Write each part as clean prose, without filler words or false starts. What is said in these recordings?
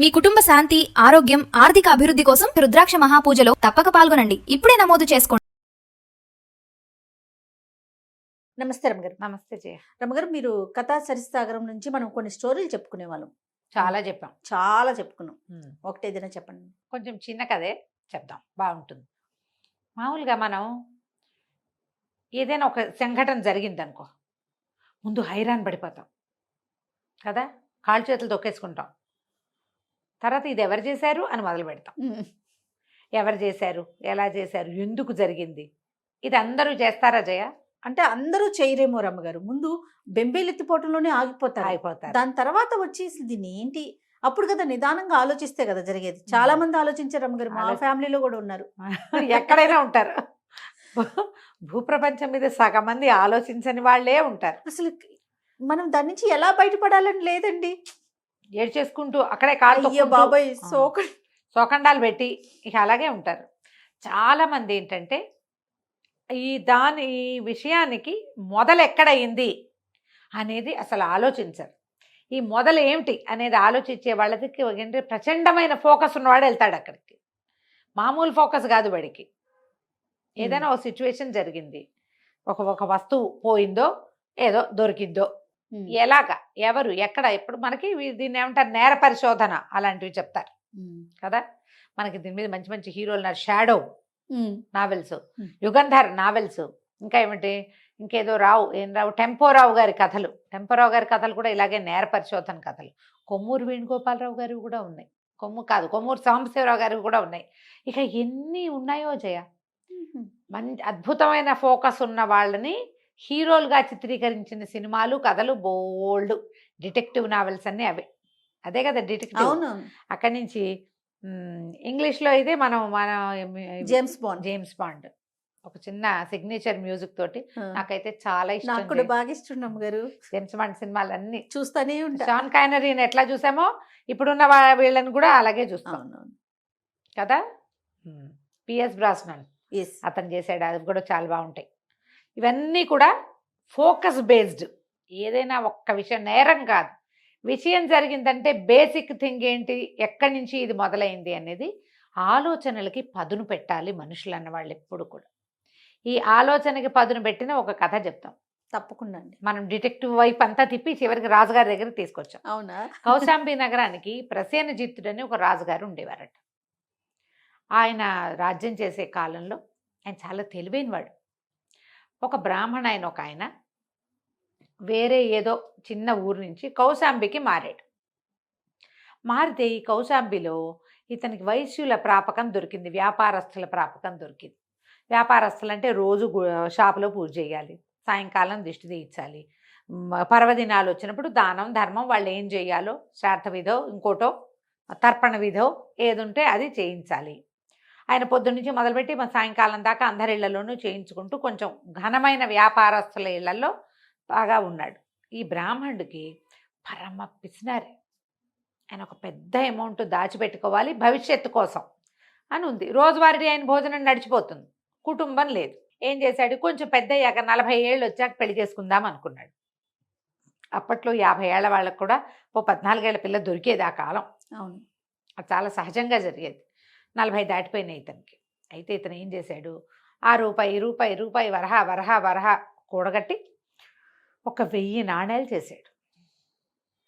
మీ కుటుంబ శాంతి, ఆరోగ్యం, ఆర్థిక అభివృద్ధి కోసం రుద్రాక్ష మహాపూజలో తప్పక పాల్గొనండి. ఇప్పుడే నమోదు చేసుకోండి. నమస్తే రమగారు. నమస్తే జయ. రమగారు, మీరు కథా సరిసాగరం నుంచి మనం కొన్ని స్టోరీలు చెప్పుకునే వాళ్ళం. చాలా చెప్పాం. చాలా చెప్పుకున్నాం. ఒకటి ఏదైనా చెప్పండి. కొంచెం చిన్న కథే చెప్దాం, బాగుంటుంది. మామూలుగా మనం ఏదైనా ఒక సంఘటన జరిగింది అనుకో, ముందు హైరాన్ పడిపోతాం కదా, కాళ్ళు చేతులు తొక్కేసుకుంటాం. తర్వాత ఇది ఎవరు చేశారు అని మొదలు పెడతాం. ఎవరు చేశారు, ఎలా చేశారు, ఎందుకు జరిగింది, ఇది అందరూ చేస్తారా జయ? అంటే అందరూ చేయరేమో రమ్మగారు. ముందు బెంబేలెత్తిపోవటంలోనే ఆగిపోతారు. దాని తర్వాత వచ్చి దీన్ని ఏంటి, అప్పుడు కదా నిదానంగా ఆలోచిస్తే కదా జరిగేది. చాలా మంది ఆలోచించారు రమ్మగారు. మా ఫ్యామిలీలో కూడా ఉన్నారు. ఎక్కడైనా ఉంటారు. భూప్రపంచం మీద సగం మంది ఆలోచించని వాళ్ళే ఉంటారు. అసలు మనం దాని నుంచి ఎలా బయటపడాలని లేదండి. ఏడు చేసుకుంటూ అక్కడే కాళ్ళు బాబాయ్ సోకండాలు పెట్టి ఇక అలాగే ఉంటారు. చాలా మంది ఏంటంటే ఈ విషయానికి మొదలు ఎక్కడయింది అనేది అసలు ఆలోచించరు. ఈ మొదలు ఏమిటి అనేది ఆలోచించే వాళ్ళకి ఏంటంటే ప్రచండమైన ఫోకస్ ఉన్నవాడు వెళ్తాడు అక్కడికి. మామూలు ఫోకస్ కాదు వాడికి. ఏదైనా ఒక సిచ్యువేషన్ జరిగింది, ఒక వస్తువు పోయిందో ఏదో దొరికిందో, ఎలాగా, ఎవరు, ఎక్కడ, ఎప్పుడు, మనకి దీన్ని ఏమంటారు, నేర పరిశోధన అలాంటివి చెప్తారు కదా. మనకి దీని మీద మంచి మంచి హీరోలు ఉన్నారు. షాడో నావెల్స్, యుగంధర్ నావెల్స్, ఇంకా ఏమిటి, ఇంకేదో టెంపోరావు గారి కథలు కూడా ఇలాగే నేర పరిశోధన కథలు. కొమ్మూరు వేణుగోపాలరావు గారు కూడా ఉన్నాయి. కొమ్మూరు సాంబశివరావు గారు కూడా ఉన్నాయి. ఇక ఎన్ని ఉన్నాయో జయ. మంచి అద్భుతమైన ఫోకస్ ఉన్న వాళ్ళని హీరోలుగా చిత్రీకరించిన సినిమాలు, కథలు బోల్డ్. డిటెక్టివ్ నావెల్స్ అన్నీ అదే కదా డిటెక్టివ్. అక్కడి నుంచి ఇంగ్లీష్లో అయితే మన జేమ్స్ బాండ్ ఒక చిన్న సిగ్నేచర్ మ్యూజిక్ తోటి నాకైతే చాలా ఇష్టం. నాకు కూడా బాగా ఇష్టం గారు. జేమ్స్ బాండ్ సినిమాలు అన్ని చూస్తానే ఉంటా. షాన్ కానరీని ఎట్లా చూసామో ఇప్పుడున్న వీళ్ళని కూడా అలాగే చూస్తాం కదా. పిఎస్ బ్రాస్నన్ అతను చేసాడు, అది కూడా చాలా బాగుంటాయి. ఇవన్నీ కూడా ఫోకస్ బేస్డ్. ఏదైనా ఒక్క విషయం, నేరం కాదు, విషయం జరిగిందంటే బేసిక్ థింగ్ ఏంటి, ఎక్కడి నుంచి ఇది మొదలైంది అనేది ఆలోచనలకి పదును పెట్టాలి మనుషులు అన్నవాళ్ళు ఎప్పుడు కూడా. ఈ ఆలోచనకి పదును పెట్టిన ఒక కథ చెప్తాం. తప్పకుండా అండి. మనం డిటెక్టివ్ వైపు అంతా తిప్పి చివరికి రాజుగారి దగ్గర తీసుకొచ్చాం. అవునా? కౌశాంబి నగరానికి ప్రసేనజిత్తుడు అని ఒక రాజుగారు ఉండేవారట. ఆయన రాజ్యం చేసే కాలంలో ఆయన చాలా తెలివైనవాడు. ఒక బ్రాహ్మణ ఆయన వేరే ఏదో చిన్న ఊరు నుంచి కౌశాంబికి మారాడు. మారితే ఈ కౌశాంబిలో ఇతనికి వైశ్యుల ప్రాపకం దొరికింది, వ్యాపారస్తుల ప్రాపకం దొరికింది. వ్యాపారస్తులు అంటే రోజు షాపులో పూజ చేయాలి, సాయంకాలం దిష్టి తీయించాలి, పర్వదినాలు వచ్చినప్పుడు దానం ధర్మం వాళ్ళు ఏం చేయాలో, శ్రాద్ధ విధో ఇంకోటో తర్పణ విధో ఏది ఉంటే అది చేయించాలి. ఆయన పొద్దున్నుంచి మొదలుపెట్టి సాయంకాలం దాకా అందరి ఇళ్లలోనూ చేయించుకుంటూ కొంచెం ఘనమైన వ్యాపారస్తుల ఇళ్లలో బాగా ఉన్నాడు. ఈ బ్రాహ్మణుడికి పరమ పిసినారి. ఆయన ఒక పెద్ద అమౌంట్ దాచిపెట్టుకోవాలి భవిష్యత్తు కోసం అని ఉంది. రోజువారీ ఆయన భోజనం నడిచిపోతుంది, కుటుంబం లేదు. ఏం చేశాడు, కొంచెం పెద్ద అయ్యాక 40 ఏళ్ళు వచ్చాక పెళ్లి చేసుకుందాం అనుకున్నాడు. అప్పట్లో 50 ఏళ్ల వాళ్ళకు కూడా 14 ఏళ్ల పిల్ల దొరికేది ఆ కాలం. అవును, అది చాలా సహజంగా జరిగేది. 40 దాటిపోయినాయి ఇతనికి. అయితే ఇతను ఏం చేశాడు, ఆ రూపాయి వరహ కూడగట్టి ఒక 1000 నాణేలు చేశాడు.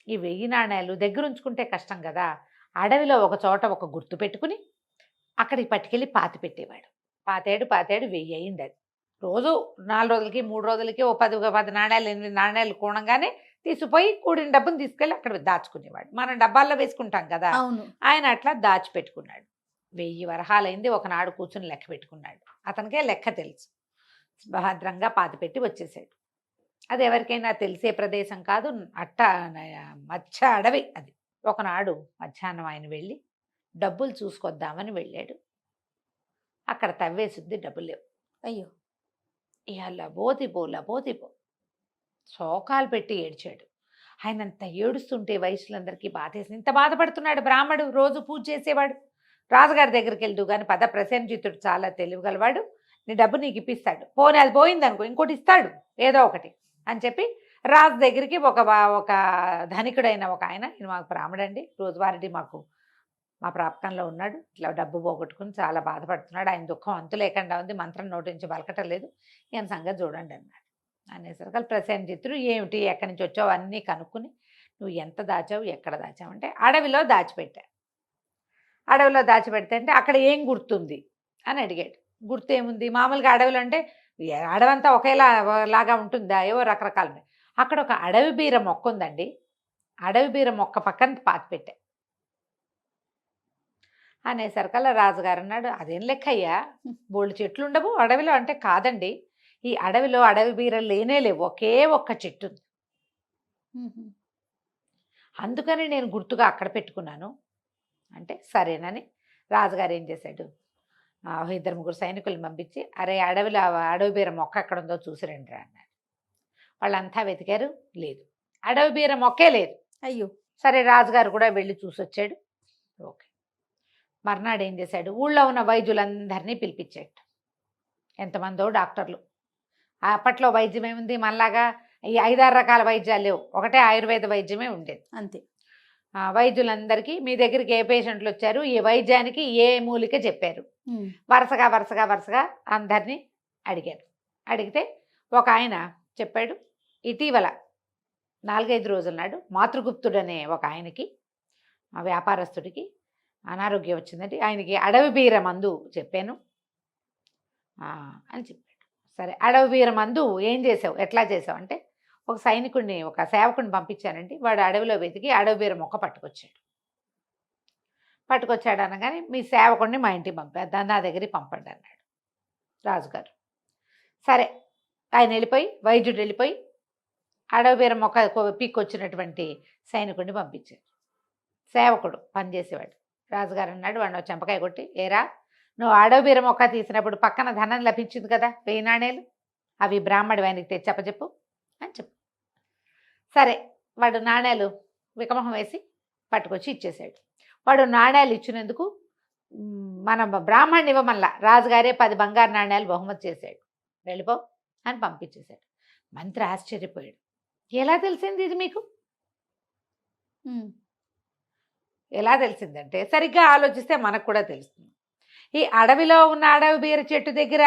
ఈ 1000 నాణేలు దగ్గర ఉంచుకుంటే కష్టం కదా. అడవిలో ఒక చోట ఒక గుర్తు పెట్టుకుని అక్కడికి పట్టుకెళ్ళి పాతి పెట్టేవాడు. పాతేడు 1000 అయింది. అది రోజు 4 రోజులకి 3 రోజులకి ఓ 10 నాణేలు 8 నాణేలు కూడంగానే తీసిపోయి కూడిన డబ్బును తీసుకెళ్ళి అక్కడ దాచుకునేవాడు. మనం డబ్బాల్లో వేసుకుంటాం కదా, ఆయన అట్లా దాచిపెట్టుకున్నాడు. 1000 వరహాలైంది. ఒకనాడు కూర్చుని లెక్క పెట్టుకున్నాడు. అతనికే లెక్క తెలుసు. భద్రంగా పాతిపెట్టి వచ్చేసాడు. అది ఎవరికైనా తెలిసే ప్రదేశం కాదు, మధ్య అడవి అది. ఒకనాడు మధ్యాహ్నం ఆయన వెళ్ళి డబ్బులు చూసుకొద్దామని వెళ్ళాడు. అక్కడ తవ్వేసుద్ది, డబ్బులు లేవు. అయ్యో, ఇక లబోతిపో శోకాలు పెట్టి ఏడ్చాడు. ఆయన అంత ఏడుస్తుంటే వయసులందరికీ బాధేసింది. ఇంత బాధపడుతున్నాడు బ్రాహ్మడు, రోజు పూజ చేసేవాడు. రాజుగారి దగ్గరికి వెళ్తూ కానీ ప్రసేనజిత్తుడు చాలా తెలివిగలవాడు, నీ డబ్బు నీకు ఇప్పిస్తాడు, పోనీ అది పోయిందనుకో ఇంకోటి ఇస్తాడు ఏదో ఒకటి అని చెప్పి రాజు దగ్గరికి ఒక ధనికుడైన ఒక ఆయన, మాకు బ్రాహ్మడండి, రోజువారీ మాకు మా ప్రాపకంలో ఉన్నాడు, ఇట్లా డబ్బు పోగొట్టుకుని చాలా బాధపడుతున్నాడు, ఆయన దుఃఖం అంతు లేకుండా ఉంది, మంత్రం నోటి నుంచి పలకటం లేదు, ఈయన సంగతి చూడండి అన్నాడు. అనేసరికి ప్రసేనజిత్తుడు ఏమిటి ఎక్కడి నుంచి వచ్చావు అన్నీ కనుక్కుని నువ్వు ఎంత దాచావు ఎక్కడ దాచావు అంటే అడవిలో దాచిపెట్టా. అడవిలో దాచిపెడితే అంటే అక్కడ ఏం గుర్తుంది అని అడిగాడు. గుర్తు ఏముంది, మామూలుగా అడవిలో అంటే అడవంతా ఒకేలాగా ఉంటుందా, ఏవో రకరకాలు. అక్కడ ఒక అడవి బీర మొక్క ఉందండి, అడవి బీర మొక్క పక్కన పాతి పెట్టా అనేసరికల్లా రాజుగారు అన్నాడు, అదేం లెక్క అయ్యా, బోళ్ళు చెట్లు ఉండవు అడవిలో అంటే. కాదండి, ఈ అడవిలో అడవి బీరలు లేనే లేవు, ఒకే ఒక్క చెట్టు ఉంది, అందుకని నేను గుర్తుగా అక్కడ పెట్టుకున్నాను అంటే. సరేనని రాజుగారు ఏం చేశాడు, 2-3 సైనికులను పంపించి అరే అడవిలో అడవి బీర మొక్క ఎక్కడ ఉందో చూసిరండి అన్నాడు. వాళ్ళంతా వెతికారు, లేదు, అడవి బీర మొక్కే లేదు. అయ్యో. సరే రాజుగారు కూడా వెళ్ళి చూసొచ్చాడు. ఓకే, మర్నాడు ఏం చేశాడు, ఊళ్ళో ఉన్న వైద్యులందరినీ పిలిపించాడు. ఎంతమందో డాక్టర్లు. అప్పట్లో వైద్యం ఏముంది, మనలాగా ఈ 5-6 రకాల వైద్యాలు లేవు, ఒకటే ఆయుర్వేద వైద్యమే ఉండేది అంతే. వైద్యులందరికీ మీ దగ్గరికి ఏ పేషెంట్లు వచ్చారు, ఈ వైద్యానికి ఏ మూలిక చెప్పారు, వరుసగా వరుసగా వరుసగా అందరినీ అడిగారు. అడిగితే ఒక ఆయన చెప్పాడు, ఇటీవల 4-5 రోజుల నాడు మాతృగుప్తుడనే ఒక ఆయనకి, ఆ వ్యాపారస్తుడికి అనారోగ్యం వచ్చిందండి, ఆయనకి అడవి బీర మందు చెప్పాను అని చెప్పాడు. సరే, అడవి బీర మందు ఏం చేసావు, ఎట్లా చేసావు అంటే, ఒక సైనికుడిని ఒక సేవకుడిని పంపించానండి, వాడు అడవిలో వెతికి అడవి బీర మొక్క పట్టుకొచ్చాడు అనగానే మీ సేవకుడిని మా ఇంటికి పంపారు, నా దగ్గరికి పంపండి అన్నాడు రాజుగారు. సరే, ఆయన వెళ్ళిపోయి, వైద్యుడు వెళ్ళిపోయి అడవి బీర మొక్క పీక్కొచ్చినటువంటి సైనికుడిని పంపించారు. సేవకుడు పనిచేసేవాడు. రాజుగారు అన్నాడు, వాడు చెంపకాయ కొట్టి, ఏరా నువ్వు అడవి బీర మొక్క తీసినప్పుడు పక్కన ధనం లభించింది కదా 1000 నాణేలు, అవి బ్రాహ్మడి ఆయనకి తెచ్చప్పచెప్పు అని చెప్పు. సరే, వాడు నాణేలు వికమహం వేసి పట్టుకొచ్చి ఇచ్చేసాడు. వాడు నాణేలు ఇచ్చినందుకు మన బ్రాహ్మణ్ణి ఇవ్వమల్లా రాజుగారే 10 బంగారు నాణేలు బహుమతి చేశాడు, వెళ్ళిపో అని పంపించేశాడు. మంత్రి ఆశ్చర్యపోయాడు, ఎలా తెలిసింది ఇది మీకు? ఎలా తెలిసిందంటే, సరిగ్గా ఆలోచిస్తే మనకు కూడా తెలుస్తుంది. ఈ అడవిలో ఉన్న అడవి బీర చెట్టు దగ్గర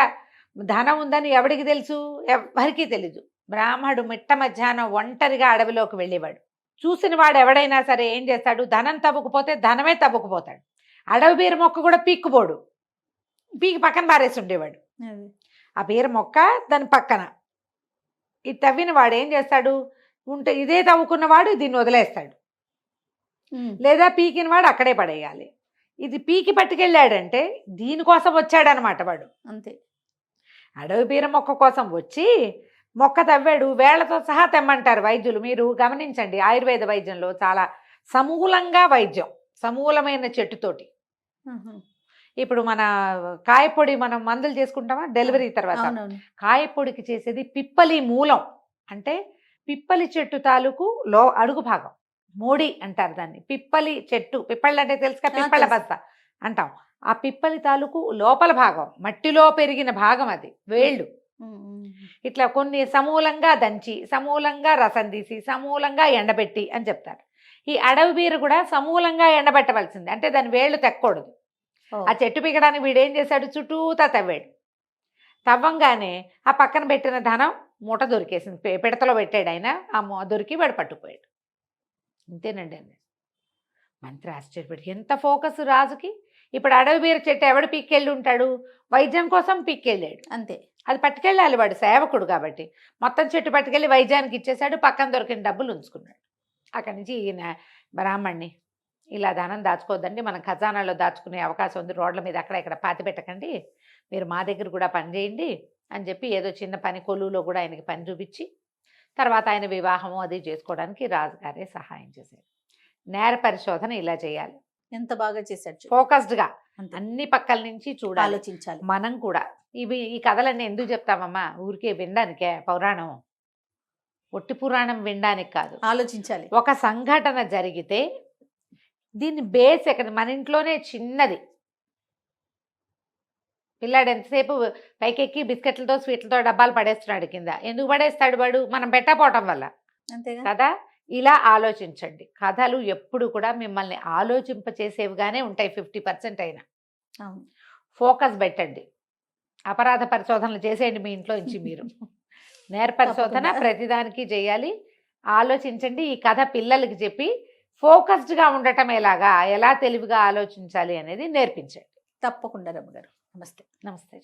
ధనం ఉందని ఎవడికి తెలుసు? ఎవ్వరికీ తెలీదు. బ్రాహ్మడు మిట్ట మధ్యాహ్నం ఒంటరిగా అడవిలోకి వెళ్ళేవాడు. చూసిన వాడు ఎవడైనా సరే ఏం చేస్తాడు, ధనం తవ్వుకుపోతే ధనమే తవ్వుకుపోతాడు, అడవి బీర మొక్క కూడా పీక్కుపోడు, పీకి పక్కన పారేసి ఉండేవాడు. ఆ బీర మొక్క దాని పక్కన, ఇది తవ్విన వాడు ఏం చేస్తాడు, ఉంటే ఇదే తవ్వుకున్నవాడు దీన్ని వదిలేస్తాడు, లేదా పీకిన వాడు అక్కడే పడేయాలి. ఇది పీకి పట్టుకెళ్ళాడంటే దీనికోసం వచ్చాడనమాట వాడు. అంతే. అడవి బీర మొక్క కోసం వచ్చి మొక్క తవ్వాడు, వేళ్లతో సహా తెమ్మంటారు వైద్యులు. మీరు గమనించండి, ఆయుర్వేద వైద్యంలో చాలా సమూలంగా వైద్యం, సమూలమైన చెట్టుతోటి. ఇప్పుడు మన కాయపొడి మనం మందులు చేసుకుంటామా డెలివరీ తర్వాత, కాయపొడికి చేసేది పిప్పలి మూలం, అంటే పిప్పలి చెట్టు తాలూకు అడుగు భాగం, మోడి అంటారు దాన్ని. పిప్పలి చెట్టు, పిప్పళ్ళు అంటే తెలుసుగా, పిప్పళ్ళ బస్త అంటాం. ఆ పిప్పలి తాలూకు లోపల భాగం, మట్టిలో పెరిగిన భాగం, అది వేళ్ళు. ఇట్లా కొన్ని సమూలంగా దంచి, సమూలంగా రసం తీసి, సమూలంగా ఎండబెట్టి అని చెప్తారు. ఈ అడవి బీర కూడా సమూలంగా ఎండబెట్టవలసింది, అంటే దాని వేళ్ళు తెక్కకూడదు. ఆ చెట్టు పీకడానికి వీడేం చేశాడు, చుట్టూతా తవ్వాడు. తవ్వంగానే ఆ పక్కన పెట్టిన ధనం మూట దొరికేసింది, పిడతలో పెట్టాడు ఆయన, ఆ దొరికి వాడు పట్టుకుపోయాడు. అంతేనండి అండి. మంత్రి ఆశ్చర్యపడి, ఎంత ఫోకస్ రాజుకి. ఇప్పుడు అడవి బీర చెట్టు ఎవడు పీక్కెళ్ళి ఉంటాడు, వైద్యం కోసం పీక్కెళ్ళాడు, అంతే. అది పట్టుకెళ్ళాలి, వాడు సేవకుడు కాబట్టి మొత్తం చెట్టు పట్టుకెళ్ళి వైద్యానికి ఇచ్చేశాడు, పక్కన దొరికిన డబ్బులు ఉంచుకున్నాడు. అక్కడి నుంచి ఈయన బ్రాహ్మణ్ణి, ఇలా ధనం దాచుకోవద్దండి, మన ఖజానాలో దాచుకునే అవకాశం ఉంది, రోడ్ల మీద అక్కడ ఇక్కడ పాతి పెట్టకండి, మీరు మా దగ్గర కూడా పని చేయండి అని చెప్పి ఏదో చిన్న పని కొలువులో కూడా ఆయనకి పని చూపించి, తర్వాత ఆయన వివాహము అది చేసుకోవడానికి రాజుగారే సహాయం చేశారు. నేర పరిశోధన ఇలా చేయాలి. ఎంత బాగా చేశాడు, ఫోకస్డ్గా అన్ని పక్కల నుంచి చూడాలి, ఆలోచించాలి. మనం కూడా ఈ కథలన్నీ ఎందుకు చెప్తామమ్మా, ఊరికే వినడానికే, పౌరాణం ఒట్టి పురాణం వినడానికి కాదు, ఆలోచించాలి. ఒక సంఘటన జరిగితే దీన్ని బేస్ ఎక్కడ, మన ఇంట్లోనే చిన్నది, పిల్లాడు ఎంతసేపు పైకెక్కి బిస్కెట్లతో స్వీట్లతో డబ్బాలు పడేస్తున్నాడు కింద, ఎందుకు పడేస్తాడు వాడు, మనం పెట్టకపోవటం వల్ల కదా. ఇలా ఆలోచించండి. కథలు ఎప్పుడు కూడా మిమ్మల్ని ఆలోచింపచేసేవిగానే ఉంటాయి 50% అయినా. అవును. ఫోకస్ పెట్టండి. అపరాధ పరిశోధనలు చేసేయండి మీ ఇంట్లో నుంచి మీరు. నేర పరిశోధన తప్పకుండా. ప్రతిదానికి చేయాలి. ఆలోచించండి. ఈ కథ పిల్లలకి చెప్పి ఫోకస్డ్గా ఉండటం ఎలా తెలివిగా ఆలోచించాలి అనేది నేర్పించండి. తప్పకుండా రమ్మగారు. నమస్తే. నమస్తే.